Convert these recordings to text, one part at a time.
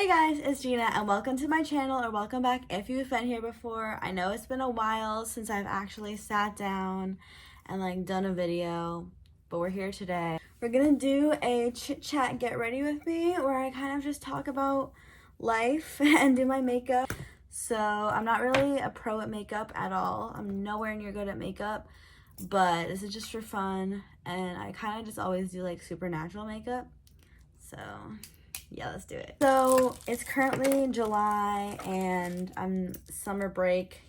Hey guys, it's Gina and welcome to my channel, or welcome back if you've been here before. I know it's been a while since I've actually sat down and done a video, but we're here today. We're gonna do a chit chat get ready with me where I kind of just talk about life and do my makeup. So I'm not really a pro at makeup at all. I'm nowhere near good at makeup, but this is just for fun, and I kind of just always do like supernatural makeup. So yeah, let's do it. So it's currently July and I'm summer break,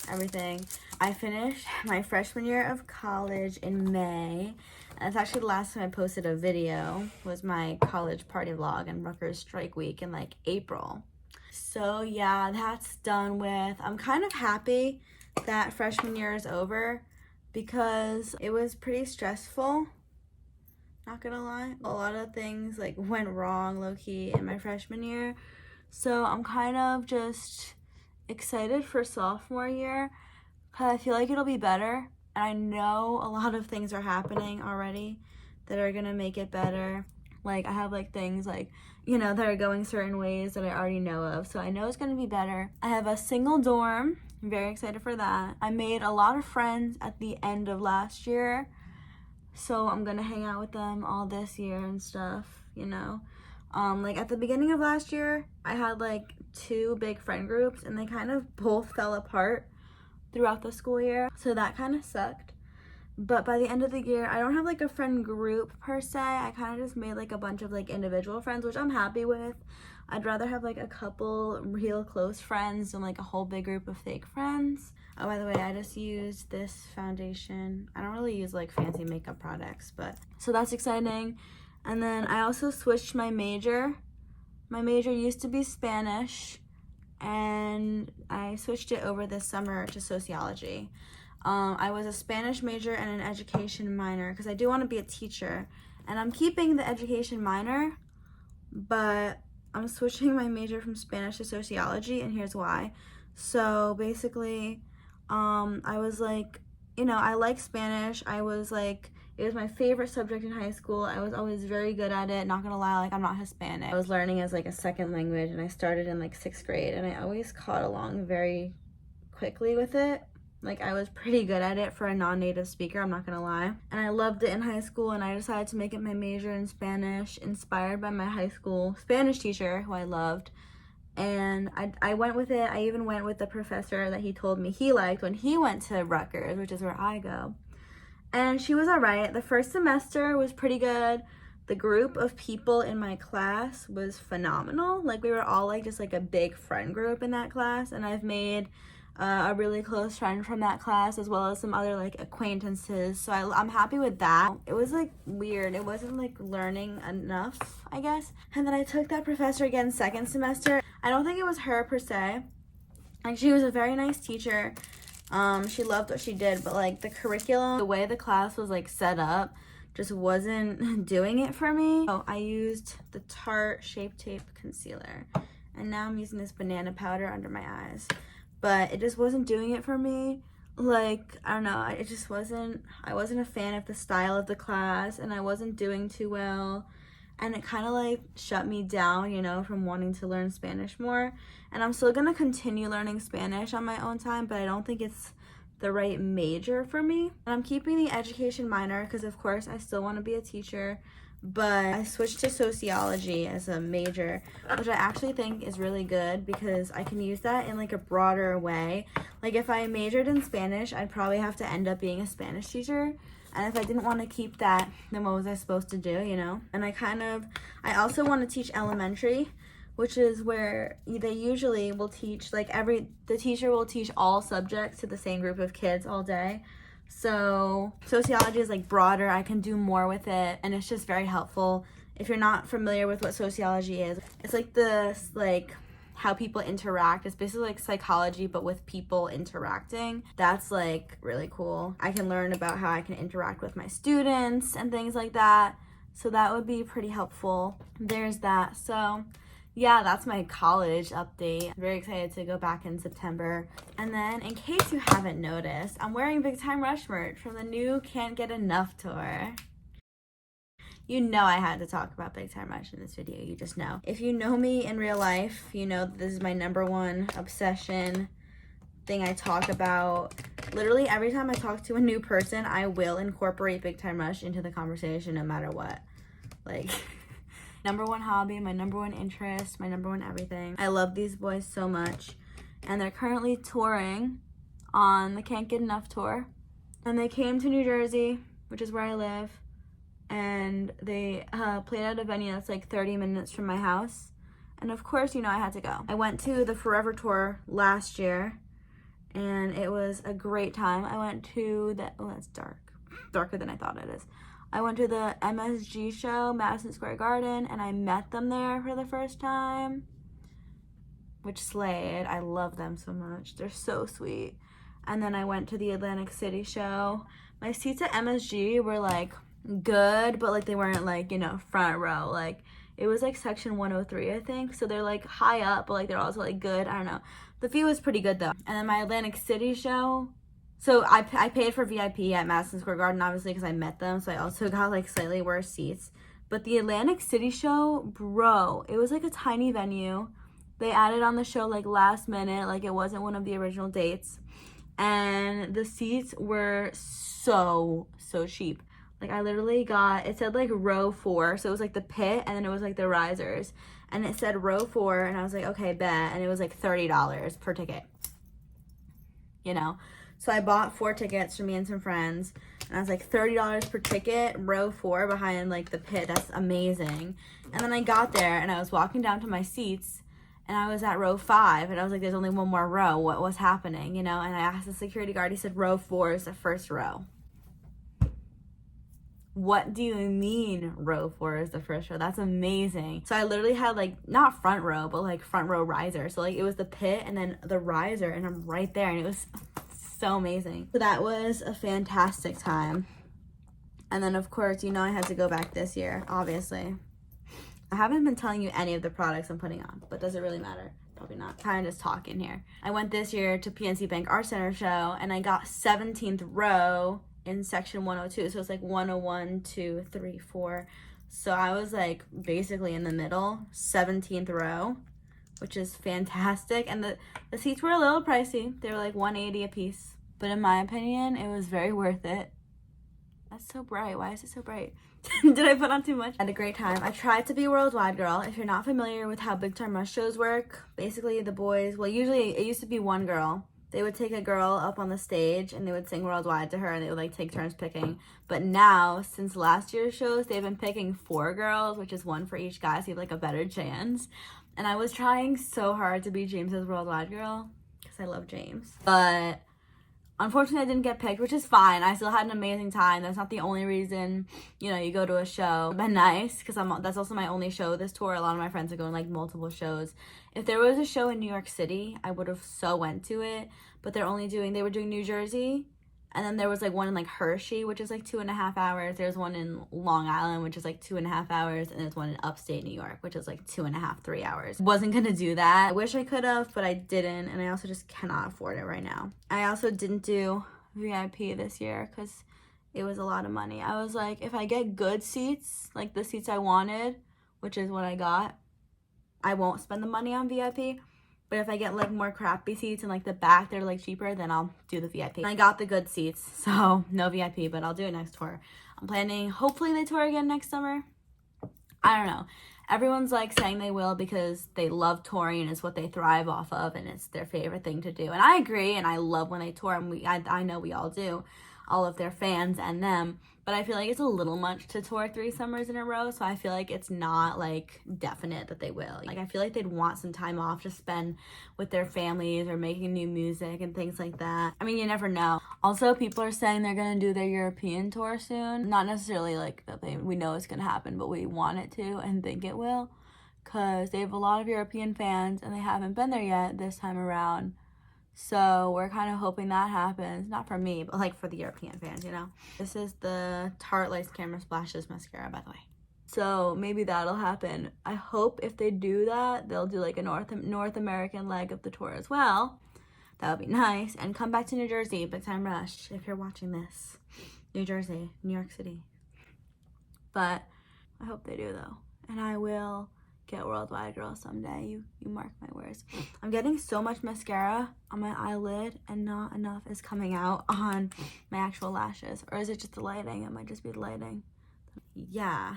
everything. I finished my freshman year of college in May. And that's actually the last time I posted a video, was my college party vlog and Rutgers strike week in April. So yeah, that's done with. I'm kind of happy that freshman year is over because it was pretty stressful. Not gonna lie, a lot of things went wrong low-key in my freshman year, so I'm kind of just excited for sophomore year because I feel like it'll be better, and I know a lot of things are happening already that are gonna make it better. I have things that are going certain ways that I already know of, so I know it's gonna be better. I have a single dorm. I'm very excited for that. I made a lot of friends at the end of last year, so I'm gonna hang out with them all this year and stuff, at the beginning of last year, I had two big friend groups and they kind of both fell apart throughout the school year. So that kind of sucked. But by the end of the year, I don't have a friend group per se. I kind of just made a bunch of individual friends, which I'm happy with. I'd rather have a couple real close friends than a whole big group of fake friends. Oh, by the way, I just used this foundation. I don't really use fancy makeup products, but so that's exciting. And then I also switched my major. My major used to be Spanish, and I switched it over this summer to sociology. I was a Spanish major and an education minor because I do want to be a teacher, and I'm keeping the education minor, but I'm switching my major from Spanish to sociology, and here's why. So basically, I was I like Spanish. It was my favorite subject in high school. I was always very good at it. Not gonna lie, I'm not Hispanic. I was learning as a second language, and I started in 6th grade, and I always caught along very quickly with it. I was pretty good at it for a non-native speaker, I'm not gonna lie. And I loved it in high school, and I decided to make it my major in Spanish, inspired by my high school Spanish teacher, who I loved. And I went with it. I even went with the professor that he told me he liked when he went to Rutgers, which is where I go. And she was all right. The first semester was pretty good. The group of people in my class was phenomenal. We were all just a big friend group in that class, and I've made a really close friend from that class, as well as some other acquaintances, so I'm happy with that. It was weird. It wasn't learning enough, I guess. And then I took that professor again second semester. I don't think it was her per se. She was a very nice teacher. She loved what she did, but the curriculum, the way the class was set up, just wasn't doing it for me. So I used the Tarte Shape Tape concealer, and now I'm using this banana powder under my eyes. But it just wasn't doing it for me. I don't know, it just wasn't, I wasn't a fan of the style of the class, and I wasn't doing too well. And it kind of shut me down, from wanting to learn Spanish more. And I'm still gonna continue learning Spanish on my own time, but I don't think it's the right major for me. And I'm keeping the education minor because of course I still want to be a teacher. But I switched to sociology as a major, which I actually think is really good because I can use that in a broader way. If I majored in Spanish, I'd probably have to end up being a Spanish teacher. And if I didn't want to keep that, then what was I supposed to do, And I also want to teach elementary, which is where they usually will teach, the teacher will teach all subjects to the same group of kids all day. So sociology is broader. I can do more with it, and it's just very helpful. If you're not familiar with what sociology is, it's how people interact. It's basically psychology, but with people interacting. That's really cool. I can learn about how I can interact with my students and things like that. So that would be pretty helpful. There's that. So yeah, that's my college update. I'm very excited to go back in September. And then, in case you haven't noticed, I'm wearing Big Time Rush merch from the new Can't Get Enough tour. You know I had to talk about Big Time Rush in this video. You just know. If you know me in real life, you know this is my #1 obsession thing I talk about. Literally every time I talk to a new person, I will incorporate Big Time Rush into the conversation no matter what. Like, #1 hobby, my #1 interest, my #1 everything. I love these boys so much. And they're currently touring on the Can't Get Enough tour. And they came to New Jersey, which is where I live. And they played at a venue that's like 30 minutes from my house. And of course, you know, I had to go. I went to the Forever Tour last year, and it was a great time. I went to the, oh, that's darker than I thought it is. I went to the MSG show, Madison Square Garden, and I met them there for the first time, which slayed. I love them so much. They're so sweet. And then I went to the Atlantic City show. My seats at MSG were like good, but like they weren't like, you know, front row. Like it was like section 103, I think. So they're like high up, but like they're also like good. I don't know. The view was pretty good though. And then my Atlantic City show, so I paid for VIP at Madison Square Garden, obviously, because I met them. So I also got like slightly worse seats. But the Atlantic City show, bro, it was like a tiny venue. They added on the show like last minute, like it wasn't one of the original dates. And the seats were so cheap. Like I literally got, it said like row 4, so it was like the pit, and then it was like the risers, and it said row 4, and I was like, okay, bet. And it was like $30 per ticket, you know. So I bought 4 tickets for me and some friends, and I was like, $30 per ticket, row 4 behind like the pit. That's amazing. And then I got there, and I was walking down to my seats, and I was at row 5, and I was like, there's only one more row. What was happening, you know? And I asked the security guard. He said row 4 is the first row. What do you mean row 4 is the first row? That's amazing. So I literally had like, not front row, but like front row riser. So like it was the pit and then the riser, and I'm right there, and it was so amazing. So that was a fantastic time. And then of course, you know, I had to go back this year, obviously. I haven't been telling you any of the products I'm putting on, but does it really matter? Probably not. Kind of just talking here. I went this year to PNC Bank Art Center show, and I got 17th row in section 102. So it's like 101, 2, 3, 4. So I was like basically in the middle, 17th row, which is fantastic. And the seats were a little pricey. They were like $180 a piece. But in my opinion, it was very worth it. That's so bright. Why is it so bright? Did I put on too much? I had a great time. I tried to be a worldwide girl. If you're not familiar with how Big Time Rush shows work, basically the boys, well, usually it used to be one girl. They would take a girl up on the stage and they would sing worldwide to her, and they would like take turns picking. But now, since last year's shows, they've been picking 4 girls, which is 1 for each guy, so you have like a better chance. And I was trying so hard to be James's worldwide girl because I love James. But unfortunately, I didn't get picked, which is fine. I still had an amazing time. That's not the only reason, you know, you go to a show. It's been nice because that's also my only show this tour. A lot of my friends are going like multiple shows. If there was a show in New York City, I would have so went to it. But they were doing New Jersey. And then there was like one in like Hershey, which is like 2.5 hours. There's one in Long Island, which is like 2.5 hours. And there's one in upstate New York, which is like 2.5, 3 hours. Wasn't gonna do that. I wish I could have, but I didn't. And I also just cannot afford it right now. I also didn't do VIP this year because it was a lot of money. I was like, if I get good seats, like the seats I wanted, which is what I got, I won't spend the money on VIP. But if I get like more crappy seats in like the back, they're like cheaper, then I'll do the VIP. And I got the good seats, so no VIP, but I'll do it next tour. I'm planning, hopefully they tour again next summer. I don't know. Everyone's like saying they will because they love touring and it's what they thrive off of and it's their favorite thing to do. And I agree, and I love when they tour, and I know we all do, all of their fans and them. But I feel like it's a little much to tour 3 summers in a row, so I feel like it's not like definite that they will. Like I feel like they'd want some time off to spend with their families or making new music and things like that. I mean, you never know. Also, people are saying they're gonna do their European tour soon. Not necessarily like that we know it's gonna happen, but we want it to and think it will, because they have a lot of European fans and they haven't been there yet this time around. So we're kind of hoping that happens. Not for me, but like for the European fans, you know? This is the Tarte Lights Camera Splashes mascara, by the way. So maybe that'll happen. I hope if they do that, they'll do like a North American leg of the tour as well. That would be nice. And come back to New Jersey, Big Time Rush, if you're watching this. New Jersey, New York City. But I hope they do though. And I will get worldwide girl someday. You mark my words. I'm getting so much mascara on my eyelid and not enough is coming out on my actual lashes. Or is it just the lighting? It might just be the lighting. Yeah.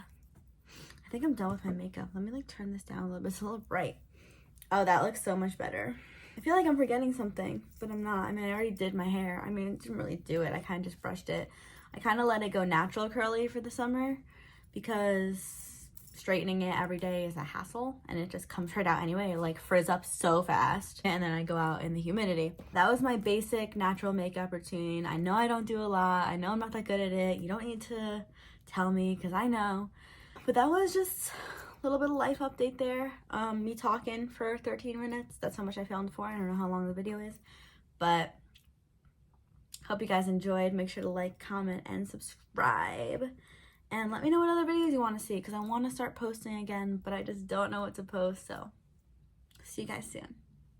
I think I'm done with my makeup. Let me like turn this down a little bit. It's a little bright. Oh, that looks so much better. I feel like I'm forgetting something, but I'm not. I mean, I already did my hair. I mean, I didn't really do it. I kind of just brushed it. I kind of let it go natural curly for the summer because straightening it every day is a hassle and it just comes right out anyway. It like frizz up so fast and then I go out in the humidity. That was my basic natural makeup routine. I know I don't do a lot. I know I'm not that good at it. You don't need to tell me because I know. But that was just a little bit of life update there. Me talking for 13 minutes. That's how much I filmed for. I don't know how long the video is, but hope you guys enjoyed. Make sure to like, comment, and subscribe. And let me know what other videos you want to see because I want to start posting again, but I just don't know what to post. So see you guys soon.